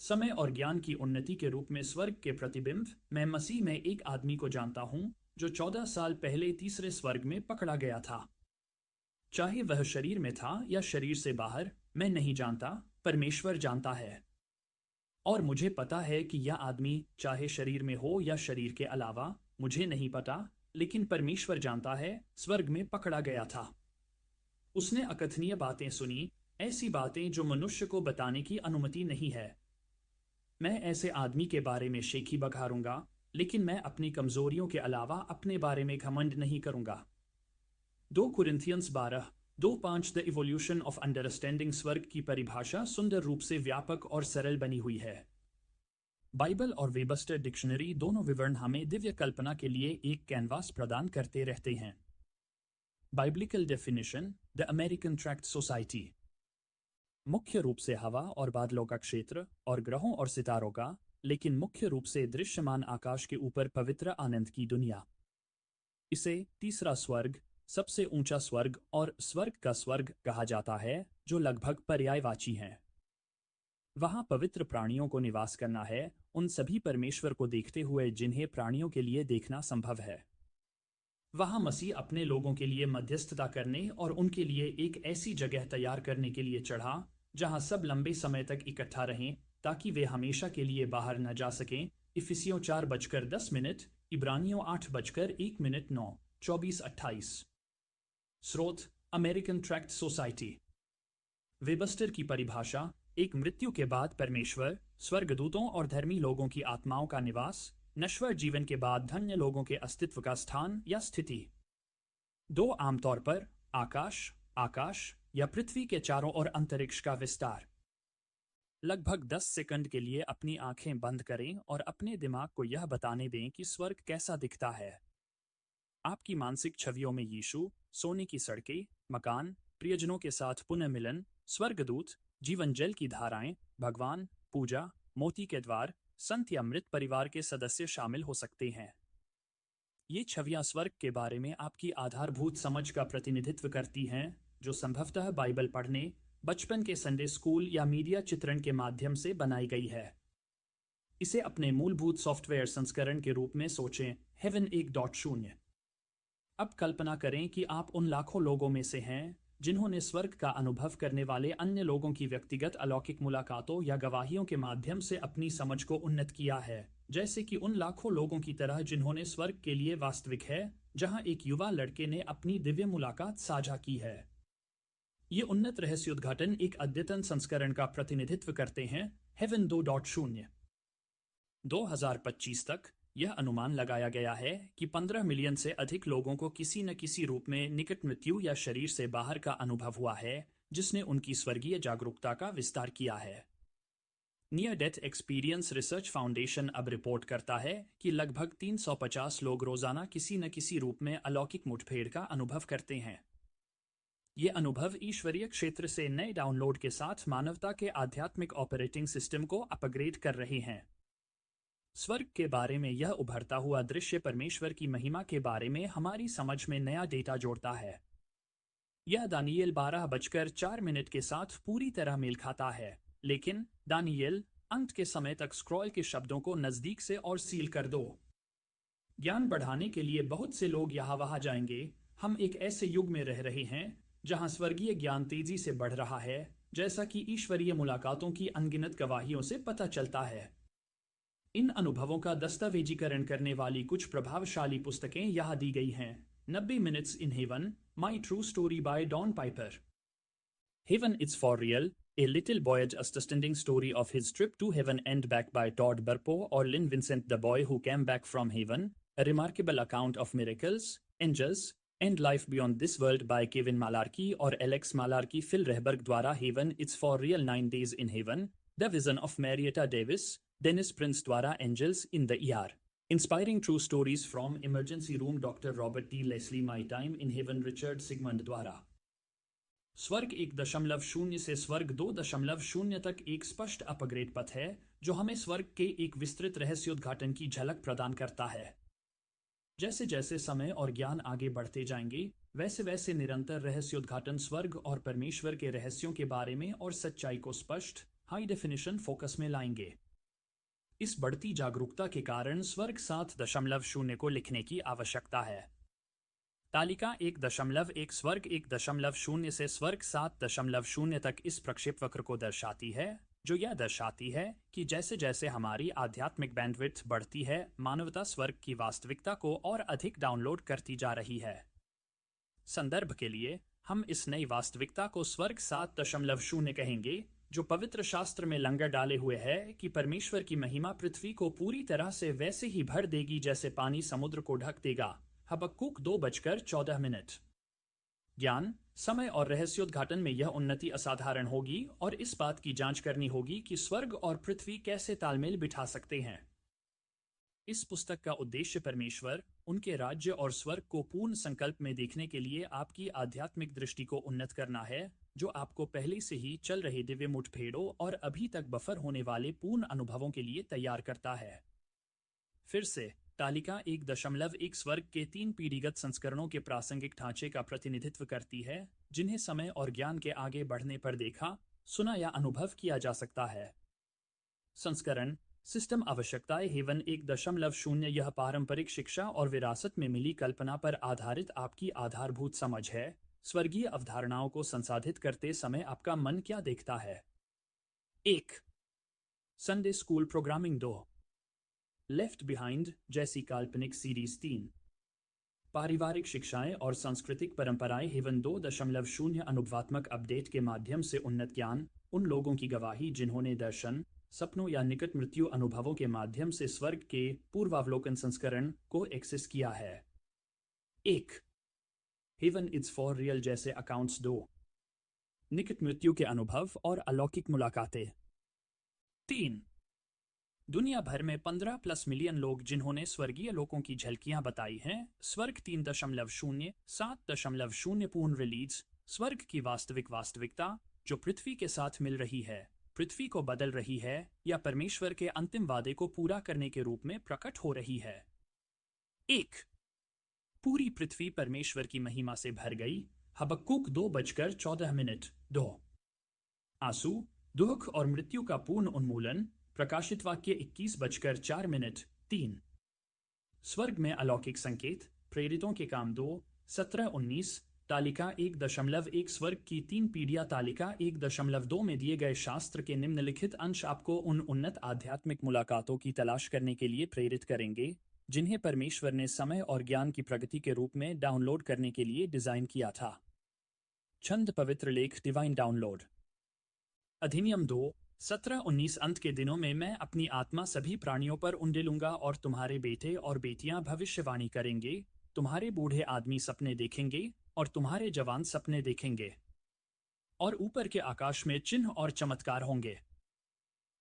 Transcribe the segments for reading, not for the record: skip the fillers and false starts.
समय और ज्ञान की उन्नति के रूप में स्वर्ग के प्रतिबिंब। मैं मसीह में एक आदमी को जानता हूँ जो 14 साल पहले तीसरे स्वर्ग में पकड़ा गया था। चाहे वह शरीर में था या शरीर से बाहर, मैं नहीं जानता, परमेश्वर जानता है। और मुझे पता है कि यह आदमी, चाहे शरीर में हो या शरीर के अलावा, मुझे नहीं पता, लेकिन परमेश्वर जानता है, स्वर्ग में पकड़ा गया था। उसने अकथनीय बातें सुनी, ऐसी बातें जो मनुष्य को बताने की अनुमति नहीं है। मैं ऐसे आदमी के बारे में शेखी बघारूंगा, लेकिन मैं अपनी कमजोरियों के अलावा अपने बारे में घमंड नहीं करूंगा। 2 कुरिन्थियंस 12:2-5 द इवोल्यूशन ऑफ अंडरस्टैंडिंग। स्वर्ग की परिभाषा सुंदर रूप से व्यापक और सरल बनी हुई है। बाइबल और वेबस्टर डिक्शनरी दोनों विवरण हमें दिव्य कल्पना के लिए एक कैनवास प्रदान करते रहते हैं। Biblical definition, the American Tract Society. मुख्य रूप से हवा और बादलों का क्षेत्र और ग्रहों और सितारों का, लेकिन मुख्य रूप से दृश्यमान आकाश के ऊपर पवित्र आनंद की दुनिया। इसे तीसरा स्वर्ग, सबसे ऊंचा स्वर्ग और स्वर्ग का स्वर्ग कहा जाता है, जो लगभग पर्यायवाची हैं। वहां पवित्र प्राणियों को निवास करना है, उन सभी परमेश्वर को देखते हुए जिन्हें प्राणियों के लिए देखना संभव है। वहां मसीह अपने लोगों के लिए मध्यस्थता करने और उनके लिए एक ऐसी जगह तैयार करने के लिए चढ़ा जहां सब लंबे समय तक इकट्ठा रहें, ताकि वे हमेशा के लिए बाहर न जा सकें। इफिसियों 4:10, इब्रानियों 8:1, 9:24-28। स्रोत, अमेरिकन ट्रैक्ट सोसाइटी। वेबस्टर की परिभाषा, एक मृत्यु के बाद परमेश्वर, स्वर्गदूतों और धर्मी लोगों की आत्माओं का निवास, नश्वर जीवन के बाद धन्य लोगों के अस्तित्व का स्थान या स्थिति। 2 आमतौर पर आकाश, आकाश या पृथ्वी के चारों ओर अंतरिक्ष का विस्तार। लगभग 10 सेकंड के लिए अपनी आंखें बंद करें और अपने दिमाग को यह बताने दें कि स्वर्ग कैसा दिखता है। आपकी मानसिक छवियों में यीशु, सोने की सड़कें, मकान, प्रियजनों के साथ पुनः मिलन, स्वर्गदूत, जीवन जल की धाराएं, भगवान, पूजा, मोती के द्वार, संत या मृत परिवार के सदस्य शामिल हो सकते हैं। ये छवियां स्वर्ग के बारे में आपकी आधारभूत समझ का प्रतिनिधित्व करती हैं, जो संभवतः बाइबल पढ़ने, बचपन के संडे स्कूल या मीडिया चित्रण के माध्यम से बनाई गई है। इसे अपने मूलभूत सॉफ्टवेयर संस्करण के रूप में सोचें, हेवन 1.0। अब कल्पना करें कि आप उन लाखों लोगों में से हैं जिन्होंने स्वर्ग का अनुभव करने वाले अन्य लोगों की व्यक्तिगत अलौकिक मुलाकातों या गवाहियों के माध्यम से अपनी समझ को उन्नत किया है, जैसे कि उन लाखों लोगों की तरह जिन्होंने स्वर्ग के लिए वास्तविक है, जहां एक युवा लड़के ने अपनी दिव्य मुलाकात साझा की है। ये उन्नत रहस्योद्घाटन एक अद्यतन संस्करण का प्रतिनिधित्व करते हैं, हेवन 2.0। 2025 तक यह अनुमान लगाया गया है कि 15 मिलियन से अधिक लोगों को किसी न किसी रूप में निकट मृत्यु या शरीर से बाहर का अनुभव हुआ है, जिसने उनकी स्वर्गीय जागरूकता का विस्तार किया है। Near death experience research foundation अब रिपोर्ट करता है कि लगभग 350 लोग रोजाना किसी न किसी रूप में अलौकिक मुठभेड़ का अनुभव करते हैं। ये अनुभव ईश्वरीय क्षेत्र से नए डाउनलोड के साथ मानवता के आध्यात्मिक ऑपरेटिंग सिस्टम को अपग्रेड कर रहे हैं। स्वर्ग के बारे में यह उभरता हुआ दृश्य परमेश्वर की महिमा के बारे में हमारी समझ में नया डेटा जोड़ता है। यह दानियेल 12:04 के साथ पूरी तरह मेल खाता है, लेकिन दानियेल, अंत के समय तक स्क्रॉल के शब्दों को नजदीक से और सील कर दो। ज्ञान बढ़ाने के लिए बहुत से लोग यहाँ वहाँ जाएंगे। हम एक ऐसे युग में रह रहे हैं जहाँ स्वर्गीय ज्ञान तेजी से बढ़ रहा है, जैसा कि ईश्वरीय मुलाकातों की अनगिनत गवाहियों से पता चलता है। इन अनुभवों का दस्तावेजीकरण करने वाली कुछ प्रभावशाली पुस्तकें यहाँ दी गई हैं। 90 minutes in heaven, my true story by Don Piper. Heaven It's for Real, a little voyage understanding story of his trip to heaven and back by Todd Burpo or Lynn Vincent, the boy who came back from heaven, a remarkable account of miracles, angels, and life beyond this world by Kevin Malarkey or Alex Malarkey. Phil Rehberg द्वारा Heaven It's for Real 9 Days in Heaven, The Vision of Marietta Davis, Dennis Prince द्वारा Angels in the ER. Inspiring True Stories from Emergency Room Dr. Robert T. Leslie, My Time in Heaven, Richard Sigmund द्वारा। स्वर्ग 1.0 से स्वर्ग 2.0 तक एक स्पष्ट upgrade पथ है, जो हमें स्वर्ग के एक विस्तृत रहस्योद्घाटन की झलक प्रदान करता है। जैसे जैसे समय और ज्ञान आगे बढ़ते जाएंगे, वैसे वैसे निरंतर रहस्योद्घाटन स्वर्ग और परमेश्वर के रहस्यों के बारे में और सच्चाई को स्पष्ट, हाई डेफिनिशन फोकस में लाएंगे। इस बढ़ती जागरूकता के कारण स्वर्ग 7.0 को लिखने की आवश्यकता है। तालिका 1.1 स्वर्ग 1.0 से स्वर्ग 7.0 तक इस प्रक्षेपवक्र को दर्शाती है, जो यह दर्शाती है कि जैसे जैसे हमारी आध्यात्मिक बैंडविड्थ बढ़ती है, मानवता स्वर्ग की वास्तविकता को और अधिक डाउनलोड करती जा रही है। संदर्भ के लिए, हम इस नई वास्तविकता को स्वर्ग 7.0 कहेंगे, जो पवित्र शास्त्र में लंगर डाले हुए है कि परमेश्वर की महिमा पृथ्वी को पूरी तरह से वैसे ही भर देगी जैसे पानी समुद्र को ढक देगा। हबक्कुक 2:14। ज्ञान, समय और रहस्योद्घाटन में यह उन्नति असाधारण होगी और इस बात की जांच करनी होगी कि स्वर्ग और पृथ्वी कैसे तालमेल बिठा सकते हैं। इस पुस्तक का उद्देश्य परमेश्वर, उनके राज्य और स्वर्ग को पूर्ण संकल्प में देखने के लिए आपकी आध्यात्मिक दृष्टि को उन्नत करना है, जो आपको पहले से ही चल रहे दिव्य मुठभेड़ों और अभी तक बफर होने वाले पूर्ण अनुभवों के लिए तैयार करता है। फिर से, तालिका 1.1 स्वर्ग के 3 पीढ़ीगत संस्करणों के प्रासंगिक ढांचे का प्रतिनिधित्व करती है, जिन्हें समय और ज्ञान के आगे बढ़ने पर देखा, सुना या अनुभव किया जा सकता है। संस्करण सिस्टम आवश्यकताएं हेवन 1.0 यह पारंपरिक शिक्षा और विरासत में मिली कल्पना पर आधारित आपकी आधारभूत समझ है। स्वर्गीय अवधारणाओं को संसाधित करते समय आपका मन क्या देखता है? 1. Sunday school programming 2. Left behind जैसी काल्पनिक सीरीज 3. पारिवारिक शिक्षाएं और सांस्कृतिक परंपराएं हेवन 2.0 अनुभवात्मक अपडेट के माध्यम से उन्नत ज्ञान, उन लोगों की गवाही जिन्होंने दर्शन, सपनों या निकट मृत्यु अनुभवों के माध्यम से स्वर्ग के पूर्वावलोकन संस्करण को एक्सेस किया है। 1. हेवन इट्स फॉर रियल जैसे अकाउंट्स 2. निकट मृत्यु के अनुभव और अलौकिक मुलाकातें 3. दुनिया भर में 15+ मिलियन लोग जिन्होंने स्वर्गीय लोकों की झलकियां बताई हैं। स्वर्ग 3.0 7.0 पूर्ण रिलीज, स्वर्ग की वास्तविकता जो पृथ्वी के साथ मिल रही है, पृथ्वी को बदल रही है या परमेश्वर के अंतिम वादे को पूरा करने के रूप में प्रकट हो रही है। 1. पूरी पृथ्वी परमेश्वर की महिमा से भर गई। हबक्कुक 2:14। 2. आंसू, दुख और मृत्यु का पूर्ण उन्मूलन। प्रकाशित वाक्य 21:04। 3. स्वर्ग में अलौकिक संकेत। प्रेरितों के काम 2 17-19। तालिका 1.1 स्वर्ग की 3 पीढ़ियां। तालिका 1.2 में दिए गए शास्त्र के निम्नलिखित अंश आपको उन उन्नत आध्यात्मिक मुलाकातों की तलाश करने के लिए प्रेरित करेंगे, जिन्हें परमेश्वर ने समय और ज्ञान की प्रगति के रूप में डाउनलोड करने के लिए डिजाइन किया था। छंद पवित्र लेख डिवाइन डाउनलोड। अधिनियम 2 17-19 अंत के दिनों में मैं अपनी आत्मा सभी प्राणियों पर उंडेलूंगा और तुम्हारे बेटे और बेटियां भविष्यवाणी करेंगे, तुम्हारे बूढ़े आदमी सपने देखेंगे और तुम्हारे जवान सपने देखेंगे, और ऊपर के आकाश में चिन्ह और चमत्कार होंगे।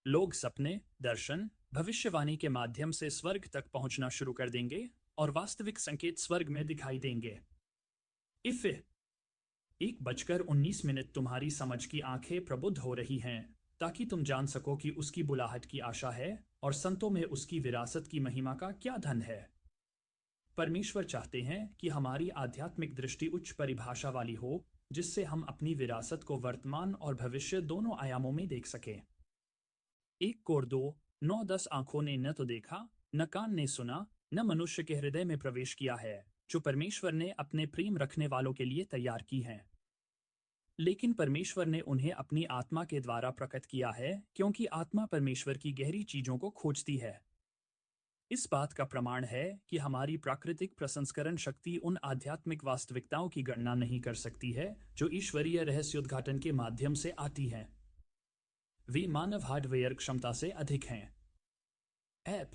लोग सपने, दर्शन, भविष्यवाणी के माध्यम से स्वर्ग तक पहुंचना शुरू कर देंगे और वास्तविक संकेत स्वर्ग में दिखाई देंगे। इफ़े 1:19 तुम्हारी समझ की आंखें प्रबुद्ध हो रही हैं, ताकि तुम जान सको कि उसकी बुलाहट की आशा है और संतों में उसकी विरासत की महिमा का क्या धन है। परमेश्वर चाहते हैं कि हमारी आध्यात्मिक दृष्टि उच्च परिभाषा वाली हो, जिससे हम अपनी विरासत को वर्तमान और भविष्य दोनों आयामों में देख सकें। 1 कोर 2 9-10 आंखों ने न तो देखा, न कान ने सुना, न मनुष्य के हृदय में प्रवेश किया है, जो परमेश्वर ने अपने प्रेम रखने वालों के लिए तैयार की हैं। लेकिन परमेश्वर ने उन्हें अपनी आत्मा के द्वारा प्रकट किया है, क्योंकि आत्मा परमेश्वर की गहरी चीजों को खोजती है। इस बात का प्रमाण है कि हमारी प्राकृतिक प्रसंस्करण शक्ति उन आध्यात्मिक वास्तविकताओं की गणना नहीं कर सकती है जो ईश्वरीय रहस्योद्घाटन के माध्यम से आती हैं। वे मानव हार्डवेयर क्षमता से अधिक हैं। ऐप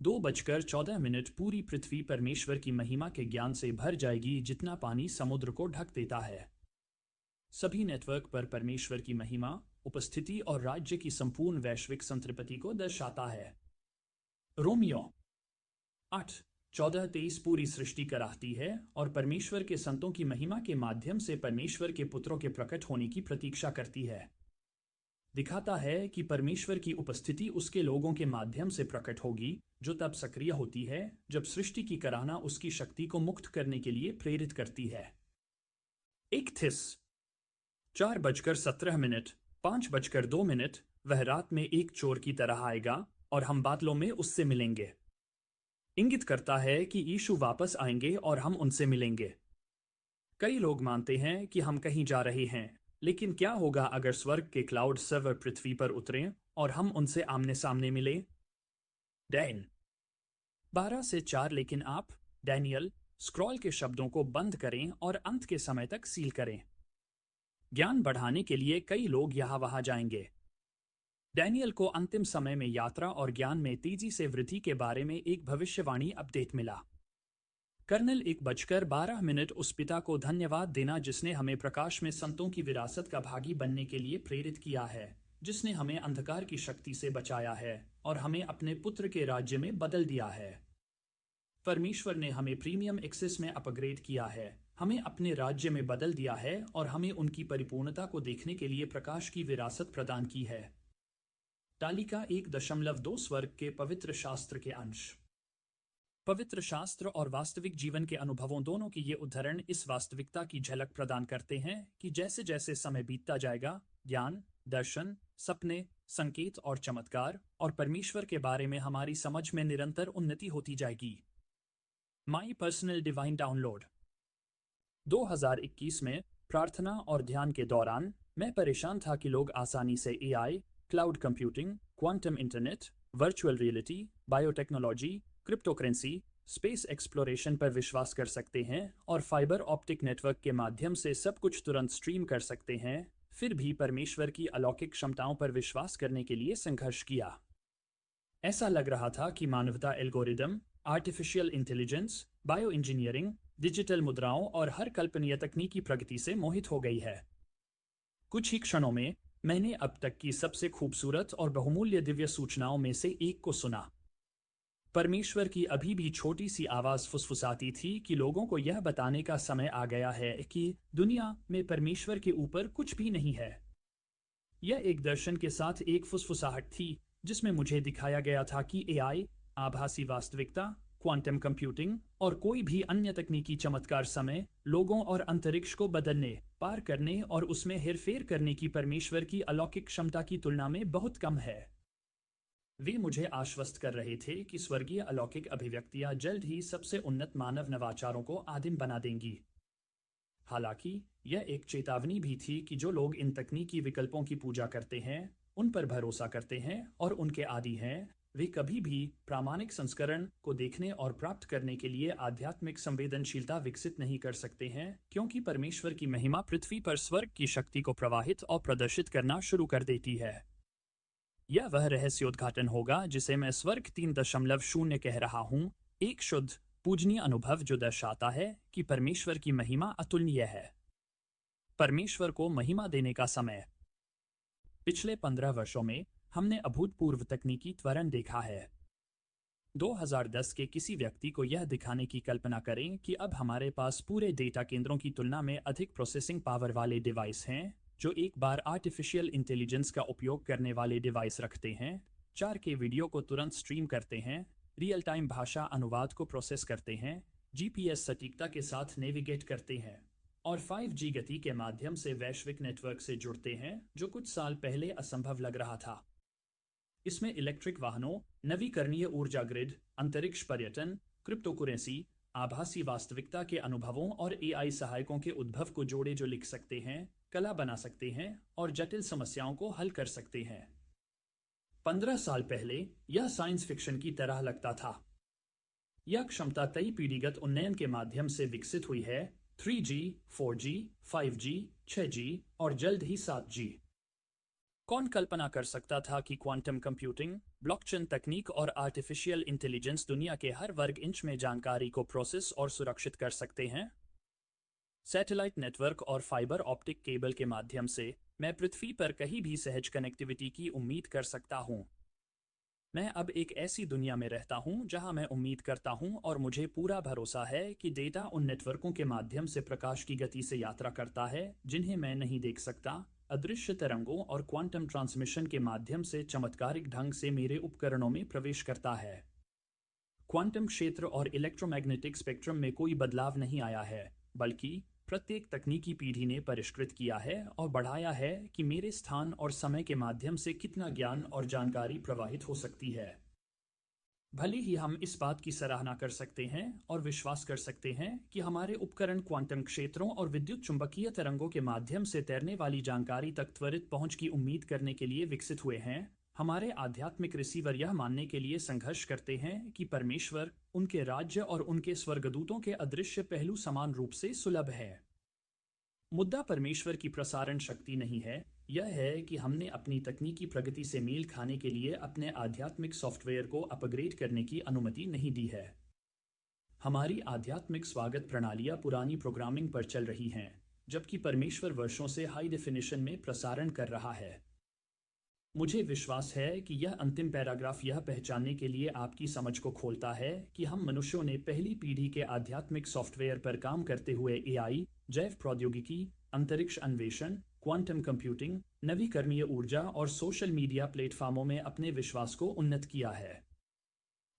2:14 पूरी पृथ्वी परमेश्वर की महिमा के ज्ञान से भर जाएगी जितना पानी समुद्र को ढक देता है। सभी नेटवर्क पर परमेश्वर की महिमा, उपस्थिति और राज्य की संपूर्ण वैश्विक संतृप्ति को दर्शाता है। रोमियो 8:14-23 पूरी सृष्टि कराहती है और परमेश्वर के संतों की महिमा के माध्यम से परमेश्वर के पुत्रों के प्रकट होने की प्रतीक्षा करती है। दिखाता है कि परमेश्वर की उपस्थिति उसके लोगों के माध्यम से प्रकट होगी, जो तब सक्रिय होती है जब सृष्टि की कराहना उसकी शक्ति को मुक्त करने के लिए प्रेरित करती है। 1 थिस 4:17 5:02 वह रात में एक चोर की तरह आएगा और हम बादलों में उससे मिलेंगे। इंगित करता है कि यीशु वापस आएंगे और हम उनसे मिलेंगे। कई लोग मानते हैं कि हम कहीं जा रहे हैं, लेकिन क्या होगा अगर स्वर्ग के क्लाउड सर्वर पृथ्वी पर उतरें और हम उनसे आमने सामने मिलें? डैन 12 से 4। लेकिन आप, डैनियल, स्क्रॉल के शब्दों को बंद करें और अंत के समय तक सील करें। ज्ञान बढ़ाने के लिए कई लोग यहाँ वहाँ जाएंगे। डैनियल को अंतिम समय में यात्रा और ज्ञान में तेजी से वृद्धि के बारे में एक भविष्यवाणी अपडेट मिला। कर्नल 1:12 उस पिता को धन्यवाद देना जिसने हमें प्रकाश में संतों की विरासत का भागी बनने के लिए प्रेरित किया है, जिसने हमें अंधकार की शक्ति से बचाया है और हमें अपने पुत्र के राज्य में बदल दिया है। परमेश्वर ने हमें प्रीमियम एक्सेस में अपग्रेड किया है, हमें अपने राज्य में बदल दिया है और हमें उनकी परिपूर्णता को देखने के लिए प्रकाश की विरासत प्रदान की है। तालिका 1.2 स्वर्ग के पवित्र शास्त्र के अंश। पवित्र शास्त्र और वास्तविक जीवन के अनुभवों दोनों की ये उदाहरण इस वास्तविकता की झलक प्रदान करते हैं कि जैसे जैसे समय बीतता जाएगा, ज्ञान, दर्शन, सपने, संकेत और चमत्कार और परमेश्वर के बारे में हमारी समझ में निरंतर उन्नति होती जाएगी। माई पर्सनल डिवाइन डाउनलोड 2021 में प्रार्थना और ध्यान के दौरान मैं परेशान था कि लोग आसानी से AI, cloud computing, quantum internet, virtual reality, biotechnology, cryptocurrency, space exploration पर विश्वास कर सकते हैं और फाइबर ऑप्टिक नेटवर्क के माध्यम से सब कुछ तुरंत स्ट्रीम कर सकते हैं, फिर भी परमेश्वर की अलौकिक क्षमताओं पर विश्वास करने के लिए संघर्ष किया। ऐसा लग रहा था कि मानवता algorithm, artificial intelligence, bio engineering, digital मुद्राओं और हर कल्पनीय तकनीकी प्रगति से मोहित हो गई है। कुछ ही क्षणों में मैंने अब तक की सबसे खूबसूरत और बहुमूल्य दिव्य सूचनाओं में से एक को सुना। परमेश्वर की अभी भी छोटी सी आवाज फुसफुसाती थी कि लोगों को यह बताने का समय आ गया है कि दुनिया में परमेश्वर के ऊपर कुछ भी नहीं है। यह एक दर्शन के साथ एक फुसफुसाहट थी जिसमें मुझे दिखाया गया था कि एआई, आभासी वास्तविकता, क्वांटम कंप्यूटिंग और कोई भी अन्य तकनीकी चमत्कार समय, लोगों और अंतरिक्ष को बदलने, पार करने और उसमें हेरफेर करने की परमेश्वर की अलौकिक क्षमता की तुलना में बहुत कम है। वे मुझे आश्वस्त कर रहे थे कि स्वर्गीय अलौकिक अभिव्यक्तियां जल्द ही सबसे उन्नत मानव नवाचारों को आदिम बना देंगी। हालांकि यह एक चेतावनी भी थी कि जो लोग इन तकनीकी विकल्पों की पूजा करते हैं, उन पर भरोसा करते हैं और उनके आदी हैं, वे कभी भी प्रामाणिक संस्करण को देखने और प्राप्त करने के लिए आध्यात्मिक संवेदनशीलता विकसित नहीं कर सकते हैं, क्योंकि परमेश्वर की महिमा पृथ्वी पर स्वर्ग की शक्ति को प्रवाहित और प्रदर्शित करना शुरू कर देती है। यह वह रहस्योद्घाटन होगा जिसे मैं स्वर्ग 3.0 कह रहा हूँ, एक शुद्ध, पूजनीय अनुभव जो दर्शाता है कि परमेश्वर की महिमा अतुलनीय है। परमेश्वर को महिमा देने का समय। पिछले 15 वर्षों में हमने अभूतपूर्व तकनीकी त्वरण देखा है। 2010 के किसी व्यक्ति को यह दिखाने की कल्पना करें कि अब हमारे पास पूरे डेटा केंद्रों की तुलना में अधिक प्रोसेसिंग पावर वाले डिवाइस हैं, जो एक बार आर्टिफिशियल इंटेलिजेंस का उपयोग करने वाले डिवाइस रखते हैं, 4K वीडियो को तुरंत स्ट्रीम करते हैं, रियल टाइम भाषा अनुवाद को प्रोसेस करते हैं, GPS सटीकता के साथ नेविगेट करते हैं और 5G गति के माध्यम से वैश्विक नेटवर्क से जुड़ते हैं, जो कुछ साल पहले असंभव लग रहा था। इसमें इलेक्ट्रिक वाहनों, नवीकरणीय ऊर्जा ग्रिड, अंतरिक्ष पर्यटन, क्रिप्टोकरेंसी, आभासी वास्तविकता के अनुभवों और एआई सहायकों के उद्भव को जोड़े जो लिख सकते हैं, कला बना सकते हैं और जटिल समस्याओं को हल कर सकते हैं। 15 साल पहले यह साइंस फिक्शन की तरह लगता था। यह क्षमता कई पीढ़ीगत उन्नयन के माध्यम से विकसित हुई है, 3G, 4G, 5G, 6G और जल्द ही 7G। कौन कल्पना कर सकता था कि क्वांटम कंप्यूटिंग, ब्लॉकचेन तकनीक और आर्टिफिशियल इंटेलिजेंस दुनिया के हर वर्ग इंच में जानकारी को प्रोसेस और सुरक्षित कर सकते हैं? सैटेलाइट नेटवर्क और फाइबर ऑप्टिक केबल के माध्यम से मैं पृथ्वी पर कहीं भी सहज कनेक्टिविटी की उम्मीद कर सकता हूं। मैं अब एक ऐसी दुनिया में रहता हूं जहां मैं उम्मीद करता हूं और मुझे पूरा भरोसा है कि डेटा उन नेटवर्कों के माध्यम से प्रकाश की गति से यात्रा करता है जिन्हें मैं नहीं देख सकता, अदृश्य तरंगों और क्वांटम ट्रांसमिशन के माध्यम से चमत्कारिक ढंग से मेरे उपकरणों में प्रवेश करता है। क्वांटम क्षेत्र और इलेक्ट्रोमैग्नेटिक स्पेक्ट्रम में कोई बदलाव नहीं आया है, बल्कि प्रत्येक तकनीकी पीढ़ी ने परिष्कृत किया है और बढ़ाया है कि मेरे स्थान और समय के माध्यम से कितना ज्ञान और जानकारी प्रवाहित हो सकती है। भले ही हम इस बात की सराहना कर सकते हैं और विश्वास कर सकते हैं कि हमारे उपकरण क्वांटम क्षेत्रों और विद्युत चुंबकीय तरंगों के माध्यम से तैरने वाली जानकारी तक त्वरित पहुंच की उम्मीद करने के लिए विकसित हुए हैं, हमारे आध्यात्मिक रिसीवर यह मानने के लिए संघर्ष करते हैं कि परमेश्वर, उनके राज्य और उनके स्वर्गदूतों के अदृश्य पहलू समान रूप से सुलभ है। मुद्दा परमेश्वर की प्रसारण शक्ति नहीं है, यह है कि हमने अपनी तकनीकी प्रगति से मेल खाने के लिए अपने आध्यात्मिक सॉफ्टवेयर को अपग्रेड करने की अनुमति नहीं दी है। हमारी आध्यात्मिक स्वागत प्रणालियां पुरानी प्रोग्रामिंग पर चल रही हैं, जबकि परमेश्वर वर्षों से हाई डेफिनेशन में प्रसारण कर रहा है। मुझे विश्वास है कि यह अंतिम पैराग्राफ यह पहचानने के लिए आपकी समझ को खोलता है कि हम मनुष्यों ने पहली पीढ़ी के आध्यात्मिक सॉफ्टवेयर पर काम करते हुए एआई, जैव प्रौद्योगिकी, अंतरिक्ष अन्वेषण, क्वांटम कंप्यूटिंग, नवीकरणीय ऊर्जा और सोशल मीडिया प्लेटफॉर्मों में अपने विश्वास को उन्नत किया है।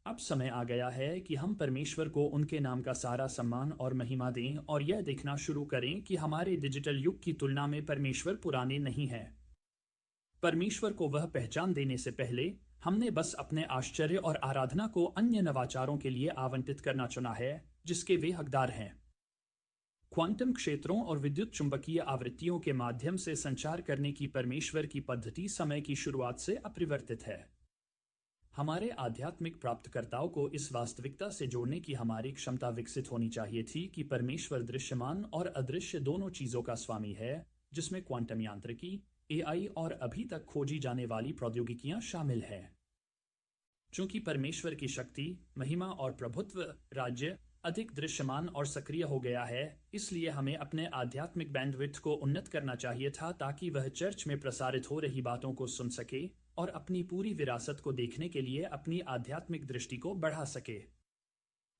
अब समय आ गया है कि हम परमेश्वर को उनके नाम का सारा सम्मान और महिमा दें और यह देखना शुरू करें कि हमारे डिजिटल युग की तुलना में परमेश्वर पुराने नहीं हैं। परमेश्वर को वह पहचान देने से पहले हमने बस अपने आश्चर्य और आराधना को अन्य नवाचारों के लिए आवंटित करना चुना है जिसके वे हकदार हैं। क्वांटम क्षेत्रों और विद्युत चुंबकीय आवृत्तियों के माध्यम से संचार करने की परमेश्वर की पद्धति समय की शुरुआत से अपरिवर्तित है। हमारे आध्यात्मिक प्राप्तकर्ताओं को इस वास्तविकता से जोड़ने की हमारी क्षमता विकसित होनी चाहिए थी कि परमेश्वर दृश्यमान और अदृश्य दोनों चीजों का स्वामी है, जिसमें क्वांटम यांत्रिकी, एआई और अभी तक खोजी जाने वाली प्रौद्योगिकियां शामिल हैं। चूंकि परमेश्वर की शक्ति, महिमा और प्रभुत्व राज्य अधिक दृश्यमान और सक्रिय हो गया है, इसलिए हमें अपने आध्यात्मिक बैंडविड्थ को उन्नत करना चाहिए था ताकि वह चर्च में प्रसारित हो रही बातों को सुन सके और अपनी पूरी विरासत को देखने के लिए अपनी आध्यात्मिक दृष्टि को बढ़ा सके।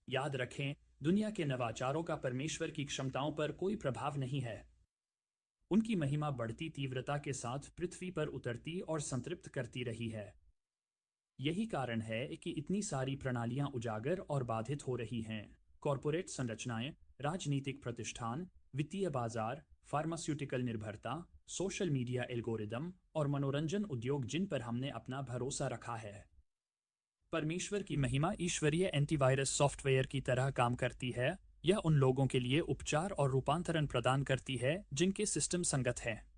याद रखें, दुनिया के नवाचारों का परमेश्वर की क्षमताओं पर कोई प्रभाव नहीं है। उनकी महिमा बढ़ती तीव्रता के साथ पृथ्वी पर उतरती और संतृप्त करती रही है। यही कारण है कि इतनी सारी प्रणालियां उजागर और बाधित हो रही हैं। कॉरपोरेट संरचनाएं, राजनीतिक प्रतिष्ठान, वित्तीय बाजार, फार्मास्यूटिकल निर्भरता, सोशल मीडिया एल्गोरिदम और मनोरंजन उद्योग जिन पर हमने अपना भरोसा रखा है। परमेश्वर की महिमा ईश्वरीय एंटीवायरस सॉफ्टवेयर की तरह काम करती है। यह उन लोगों के लिए उपचार और रूपांतरण प्रदान करती है जिनके सिस्टम संगत हैं।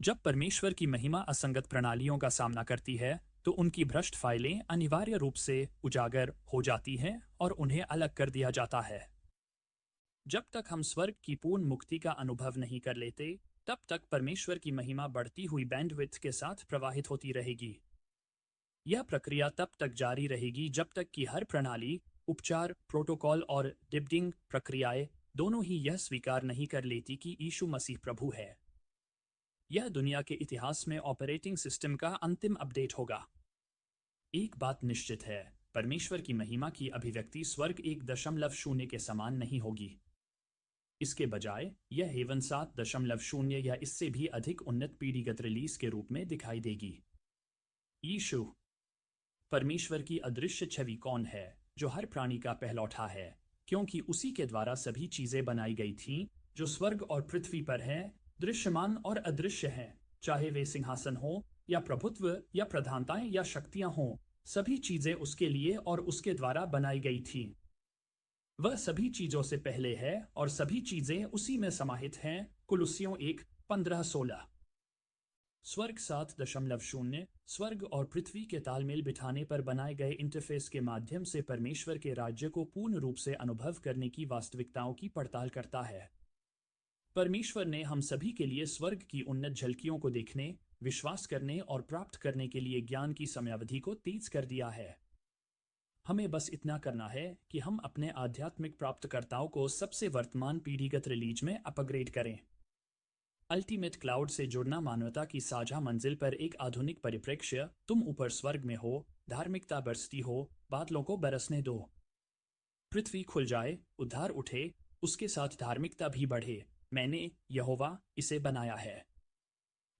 जब परमेश्वर की महिमा असंगत प्रणालियों का सामना करती है, तो उनकी भ्रष्ट फाइलें अनिवार्य रूप से उजागर हो जाती हैं और उन्हें अलग कर दिया जाता है। जब तक हम स्वर्ग की पूर्ण मुक्ति का अनुभव नहीं कर लेते, तब तक परमेश्वर की महिमा बढ़ती हुई बैंडविड्थ के साथ प्रवाहित होती रहेगी। यह प्रक्रिया तब तक जारी रहेगी जब तक कि हर प्रणाली, उपचार, प्रोटोकॉल और डिबडिंग प्रक्रियाएं दोनों ही यह स्वीकार नहीं कर लेती कि यीशु मसीह प्रभु है। यह दुनिया के इतिहास में ऑपरेटिंग सिस्टम का अंतिम अपडेट होगा। एक बात निश्चित है, परमेश्वर की महिमा की अभिव्यक्ति स्वर्ग 1.0 के समान नहीं होगी। इसके बजाय यह हेवन 7.0 या इससे भी अधिक उन्नत पीढ़ीगत रिलीज के रूप में दिखाई देगी। यीशु परमेश्वर की अदृश्य छवि कौन है जो हर प्राणी का पहलौठा है, क्योंकि उसी के द्वारा सभी चीजें बनाई गई थीं, जो स्वर्ग और पृथ्वी पर हैं, दृश्यमान और अदृश्य हैं, चाहे वे सिंहासन हो या प्रभुत्व या प्रधानताएं या शक्तियां हों, सभी चीजें उसके लिए और उसके द्वारा बनाई गई थीं। वह सभी चीजों से पहले है और सभी चीजें उसी में समाहित हैं। कुलुस्सियों 1:15-16। स्वर्ग 7.0 स्वर्ग और पृथ्वी के तालमेल बिठाने पर बनाए गए इंटरफेस के माध्यम से परमेश्वर के राज्य को पूर्ण रूप से अनुभव करने की वास्तविकताओं की पड़ताल करता है। परमेश्वर ने हम सभी के लिए स्वर्ग की उन्नत झलकियों को देखने, विश्वास करने और प्राप्त करने के लिए ज्ञान की समयावधि को तेज कर दिया है। हमें बस इतना करना है कि हम अपने आध्यात्मिक प्राप्तकर्ताओं को सबसे वर्तमान पीढ़ीगत रिलीज में अपग्रेड करें। अल्टीमेट क्लाउड से जुड़ना मानवता की साझा मंजिल पर एक आधुनिक परिप्रेक्ष्य। तुम ऊपर स्वर्ग में हो, धार्मिकता बरसती हो, बादलों को बरसने दो। पृथ्वी खुल जाए, उद्धार उठे, उसके साथ धार्मिकता भी बढ़े। मैंने, यहोवा, इसे बनाया है।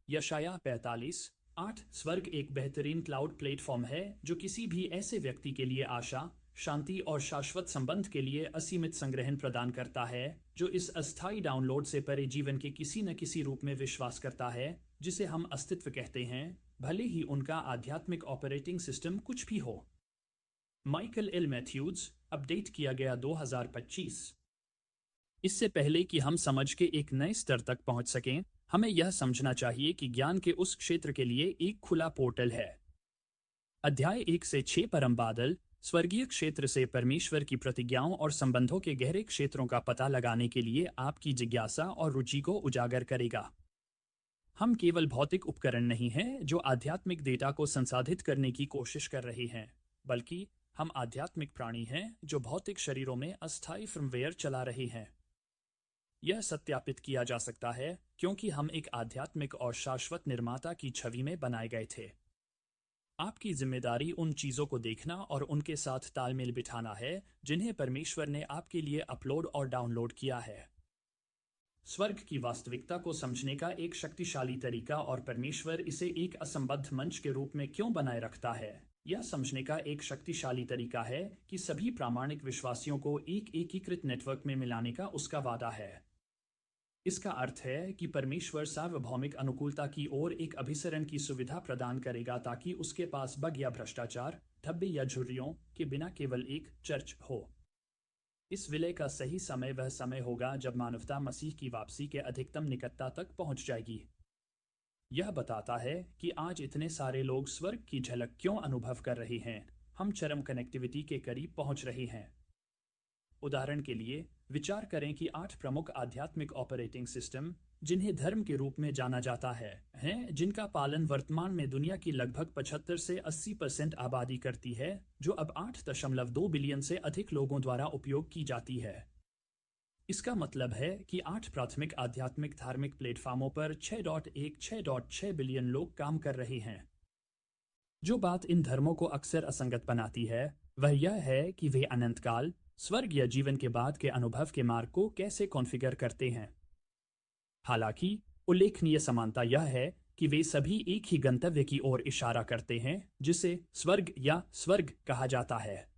यशाया 45:8। स्वर्ग एक बेहतरीन क्लाउड प्लेटफॉर्म है जो किसी भी ऐसे व्यक्ति के लिए आशा, शांति और शाश्वत संबंध के लिए असीमित संग्रहण प्रदान करता है, जो इस अस्थायी डाउनलोड से परे जीवन के किसी न किसी रूप में विश्वास करता है, जिसे हम अस्तित्व कहते हैं, भले ही उनका आध्यात्मिक ऑपरेटिंग सिस्टम कुछ भी हो। माइकल एल मैथ्यूज, अपडेट किया गया 2025। इससे पहले कि हम समझ के एक नए स्तर तक पहुंच सकें, हमें यह समझना चाहिए कि ज्ञान के उस क्षेत्र के लिए एक खुला पोर्टल है। अध्याय 1 से 6 परम बादल स्वर्गीय क्षेत्र से परमेश्वर की प्रतिज्ञाओं और संबंधों के गहरे क्षेत्रों का पता लगाने के लिए आपकी जिज्ञासा और रुचि को उजागर करेगा। हम केवल भौतिक उपकरण नहीं हैं जो आध्यात्मिक डेटा को संसाधित करने की कोशिश कर रहे हैं, बल्कि हम आध्यात्मिक प्राणी हैं जो भौतिक शरीरों में अस्थायी फर्मवेयर चला रहे हैं। यह सत्यापित किया जा सकता है क्योंकि हम एक आध्यात्मिक और शाश्वत निर्माता की छवि में बनाए गए थे। आपकी जिम्मेदारी उन चीजों को देखना और उनके साथ तालमेल बिठाना है जिन्हें परमेश्वर ने आपके लिए अपलोड और डाउनलोड किया है। स्वर्ग की वास्तविकता को समझने का एक शक्तिशाली तरीका और परमेश्वर इसे एक असंबद्ध मंच के रूप में क्यों बनाए रखता है, यह समझने का एक शक्तिशाली तरीका है कि सभी प्रामाणिक विश्वासियों को एक एकीकृत नेटवर्क में मिलाने का उसका वादा है। इसका अर्थ है कि परमेश्वर सार्वभौमिक अनुकूलता की ओर एक अभिसरण की सुविधा प्रदान करेगा ताकि उसके पास बग या भ्रष्टाचार, धब्बे या झुर्रियों के बिना केवल एक चर्च हो। इस विलय का सही समय वह समय होगा जब मानवता मसीह की वापसी के अधिकतम निकटता तक पहुंच जाएगी। यह बताता है कि आज इतने सारे लोग स्वर्ग की झलक क्यों अनुभव कर रहे हैं। हम चरम कनेक्टिविटी के करीब पहुंच रहे हैं। उदाहरण के लिए विचार करें कि 8 प्रमुख आध्यात्मिक ऑपरेटिंग सिस्टम, जिन्हें धर्म के रूप में जाना जाता है, हैं जिनका पालन वर्तमान में दुनिया की लगभग 75 से 80% आबादी करती है, जो अब 8.2 बिलियन से अधिक लोगों द्वारा उपयोग की जाती है। इसका मतलब है कि 8 प्राथमिक आध्यात्मिक धार्मिक प्लेटफॉर्मों पर 6.6 बिलियन लोग काम कर रहे हैं। जो बात इन धर्मों को अक्सर असंगत बनाती है वह यह है कि वे अनंतकाल, स्वर्ग या जीवन के बाद के अनुभव के मार्ग को कैसे कॉन्फ़िगर करते हैं। हालांकि उल्लेखनीय समानता यह है कि वे सभी एक ही गंतव्य की ओर इशारा करते हैं, जिसे स्वर्ग या स्वर्ग कहा जाता है।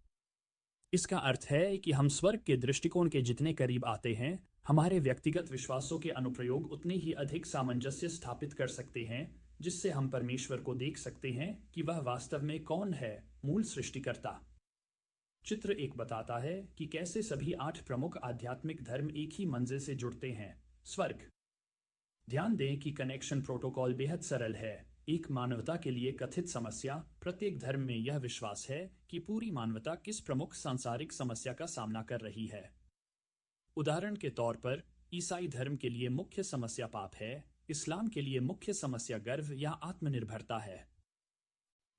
इसका अर्थ है कि हम स्वर्ग के दृष्टिकोण के जितने करीब आते हैं, हमारे व्यक्तिगत विश्वासों के अनुप्रयोग उतने ही अधिक सामंजस्य स्थापित कर सकते हैं, जिससे हम परमेश्वर को देख सकते हैं कि वह वास्तव में कौन है, मूल सृष्टिकर्ता। चित्र 1 बताता है कि कैसे सभी 8 प्रमुख आध्यात्मिक धर्म एक ही मंजिल से जुड़ते हैं, स्वर्ग। ध्यान दें कि कनेक्शन प्रोटोकॉल बेहद सरल है। एक मानवता के लिए कथित समस्या, प्रत्येक धर्म में यह विश्वास है कि पूरी मानवता किस प्रमुख सांसारिक समस्या का सामना कर रही है। उदाहरण के तौर पर ईसाई धर्म के लिए मुख्य समस्या पाप है, इस्लाम के लिए मुख्य समस्या गर्व या आत्मनिर्भरता है।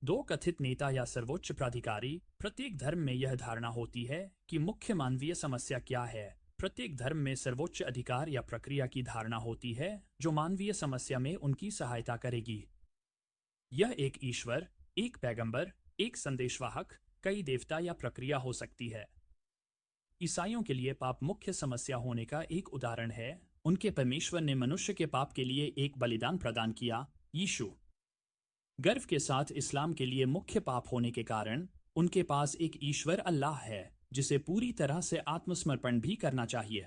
2 कथित नेता या सर्वोच्च प्राधिकारी, प्रत्येक धर्म में यह धारणा होती है कि मुख्य मानवीय समस्या क्या है। प्रत्येक धर्म में सर्वोच्च अधिकार या प्रक्रिया की धारणा होती है जो मानवीय समस्या में उनकी सहायता करेगी। यह एक ईश्वर, एक पैगंबर, एक संदेशवाहक, कई देवता या प्रक्रिया हो सकती है। ईसाइयों के लिए पाप मुख्य समस्या होने का एक उदाहरण है। उनके परमेश्वर ने मनुष्य के पाप के लिए एक बलिदान प्रदान किया, यीशु। गर्व के साथ इस्लाम के लिए मुख्य पाप होने के कारण उनके पास एक ईश्वर अल्लाह है जिसे पूरी तरह से आत्मसमर्पण भी करना चाहिए।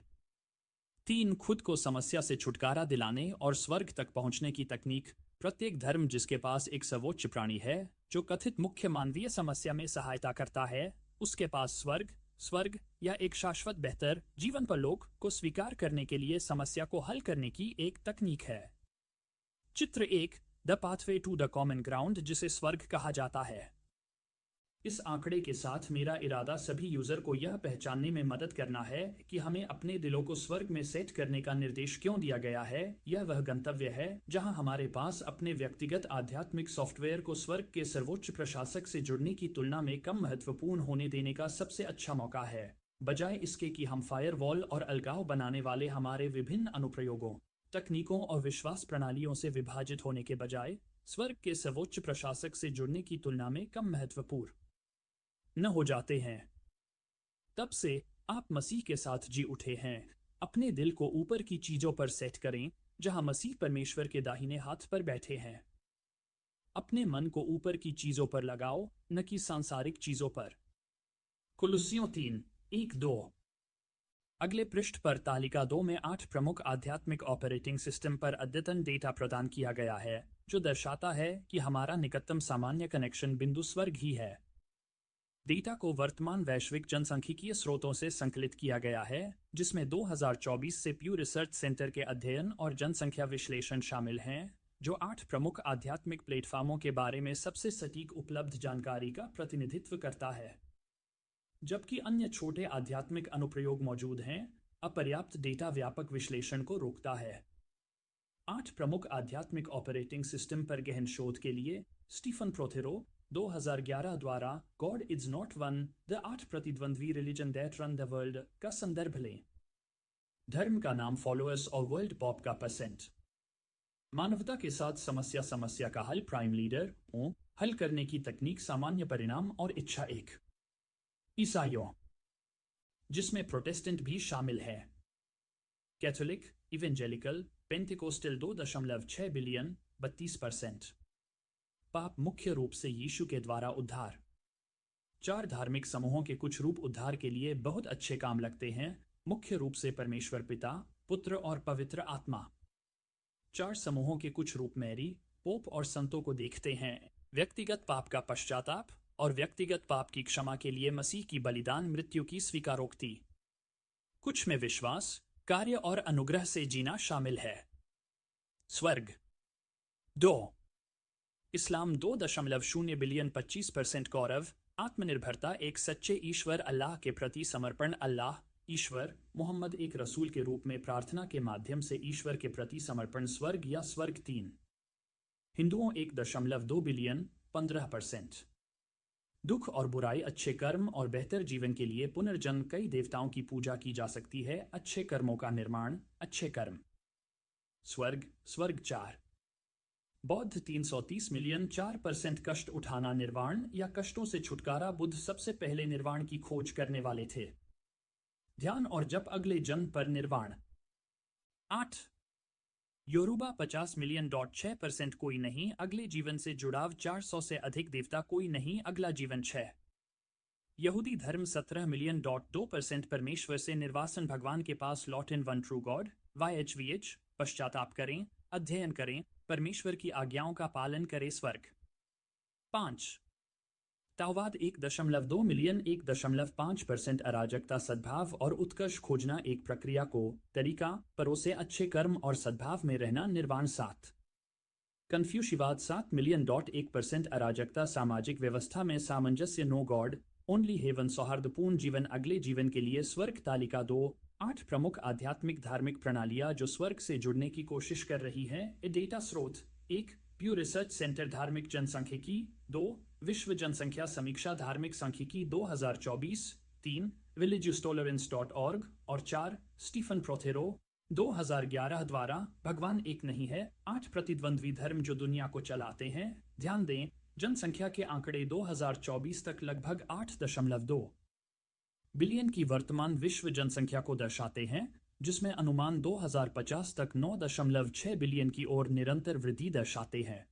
3 खुद को समस्या से छुटकारा दिलाने और स्वर्ग तक पहुंचने की तकनीक, प्रत्येक धर्म जिसके पास एक सर्वोच्च प्राणी है जो कथित मुख्य मानवीय समस्या में सहायता करता है, उसके पास स्वर्ग या एक शाश्वत बेहतर जीवन परलोक को स्वीकार करने के लिए समस्या को हल करने की एक तकनीक है। चित्र 1, the pathway to the common ground, जिसे स्वर्ग कहा जाता है। इस आंकड़े के साथ मेरा इरादा सभी यूजर को यह पहचानने में मदद करना है कि हमें अपने दिलों को स्वर्ग में सेट करने का निर्देश क्यों दिया गया है। यह वह गंतव्य है जहां हमारे पास अपने व्यक्तिगत आध्यात्मिक सॉफ्टवेयर को स्वर्ग के सर्वोच्च प्रशासक से जुड़ने की तुलना में कम महत्वपूर्ण होने देने का सबसे अच्छा मौका है, बजाय इसके कि हम फायरवॉल और अलगाव बनाने वाले हमारे विभिन्न अनुप्रयोगों, तकनीकों और विश्वास प्रणालियों से विभाजित होने के बजाय स्वर्ग के सर्वोच्च प्रशासक से जुड़ने की तुलना में कम महत्वपूर्ण न हो जाते हैं। तब से आप मसीह के साथ जी उठे हैं। अपने दिल को ऊपर की चीजों पर सेट करें जहां मसीह परमेश्वर के दाहिने हाथ पर बैठे हैं। अपने मन को ऊपर की चीजों पर लगाओ, न कि सांसारिक चीजों पर। कुलुस्सियों 3:1-2। अगले पृष्ठ पर तालिका 2 में 8 प्रमुख आध्यात्मिक ऑपरेटिंग सिस्टम पर अद्यतन डेटा प्रदान किया गया है, जो दर्शाता है कि हमारा निकटतम सामान्य कनेक्शन बिंदु स्वर्ग ही है। डेटा को वर्तमान वैश्विक जनसांख्यिकीय स्रोतों से संकलित किया गया है, जिसमें 2024 से प्यू रिसर्च सेंटर के अध्ययन और जनसंख्या विश्लेषण शामिल हैं, जो 8 प्रमुख आध्यात्मिक प्लेटफॉर्मों के बारे में सबसे सटीक उपलब्ध जानकारी का प्रतिनिधित्व करता है। जबकि अन्य छोटे आध्यात्मिक अनुप्रयोग मौजूद हैं, अपर्याप्त डेटा व्यापक विश्लेषण को रोकता है। 8 प्रमुख आध्यात्मिक ऑपरेटिंग सिस्टम पर गहन शोध के लिए स्टीफन प्रोथेरो 2011 द्वारा God is not one, the 8 प्रतिद्वंद्वी religion that run the world का संदर्भ लें। धर्म का नाम फॉलोअर्स और वर्ल्ड पॉप का परसेंट। मानवता के साथ समस्या का हल प्राइम लीडर हल करने की तकनीक सामान्य परिणाम और इच्छा 1। ईसाइयों, जिसमें प्रोटेस्टेंट भी शामिल है। Catholic, evangelical, Pentecostal 2.6 billion 32%। पाप मुख्य रूप से यीशु के द्वारा उद्धार। 4 धार्मिक समूहों के कुछ रूप उद्धार के लिए बहुत अच्छे काम लगते हैं, मुख्य रूप से परमेश्वर पिता, पुत्र और पवित्र आत्मा। 4 समूहों के कुछ रूप मैरी, पोप और संतों को देखते हैं, व्यक्तिगत पाप का पश्चाताप और व्यक्तिगत पाप की क्षमा के लिए मसीह की बलिदान मृत्यु की स्वीकारोक्ति। कुछ में विश्वास, कार्य और अनुग्रह से जीना शामिल है। स्वर्ग 2। इस्लाम 2.0 बिलियन 25% गौरव, आत्मनिर्भरता, एक सच्चे ईश्वर अल्लाह के प्रति समर्पण। अल्लाह ईश्वर, मोहम्मद एक रसूल के रूप में प्रार्थना के माध्यम से ईश्वर के प्रति समर्पण। स्वर्ग या स्वर्ग 3। हिंदुओं 1.2 बिलियन 15%। दुख और बुराई, अच्छे कर्म और बेहतर जीवन के लिए पुनर्जन्म। कई देवताओं की पूजा की जा सकती है। अच्छे कर्मों का निर्माण, अच्छे कर्म। स्वर्ग 4। बौद्ध 330 मिलियन 4%। कष्ट उठाना, निर्वाण या कष्टों से छुटकारा। बुद्ध सबसे पहले निर्वाण की खोज करने वाले थे। ध्यान और जप, अगले जन्म पर निर्वाण। 8। Yoruba 50 million 6%। कोई नहीं, अगले जीवन से जुड़ाव। 400 से अधिक देवता, कोई नहीं, अगला जीवन। 6। यहूदी धर्म 17 मिलियन 2%। परमेश्वर से निर्वासन, भगवान के पास लौटें। One true God. YHVH, पश्चाताप करें, अध्ययन करें, परमेश्वर की आज्ञाओं का पालन करें। स्वर्ग 5। ताओवाद 1.2 मिलियन 1.5%। अराजकता, सद्भाव और उत्कर्ष खोजना, एक प्रक्रिया को, तरीका, परोसे, अच्छे कर्म और सद्भाव में रहना। निर्वाण 7। कन्फ्यूशिवाद 7 मिलियन 1%। अराजकता, सामाजिक व्यवस्था में सामंजस्य, नो गॉड, ओनली हेवन, सौहार्दपूर्ण जीवन, अगले जीवन के लिए। स्वर्ग तालिका 2। 8 प्रमुख आध्यात्मिक धार्मिक प्रणालियां जो स्वर्ग से जुड़ने की कोशिश कर रही हैं। डेटा स्रोत 1 प्यू रिसर्च सेंटर धार्मिक जनसांख्यिकी। 2 विश्व जनसंख्या समीक्षा धार्मिक सांख्यिकी 2024। 3 religioustolerance.org और 4 स्टीफन प्रोथेरो 2011 द्वारा भगवान एक नहीं है, 8 प्रतिद्वंद्वी धर्म जो दुनिया को चलाते हैं। ध्यान दें, जनसंख्या के आंकड़े 2024 तक लगभग 8.2 बिलियन की वर्तमान विश्व जनसंख्या को दर्शाते हैं, जिसमें अनुमान 2050 तक 9.6 बिलियन की ओर निरंतर वृद्धि दर्शाते हैं।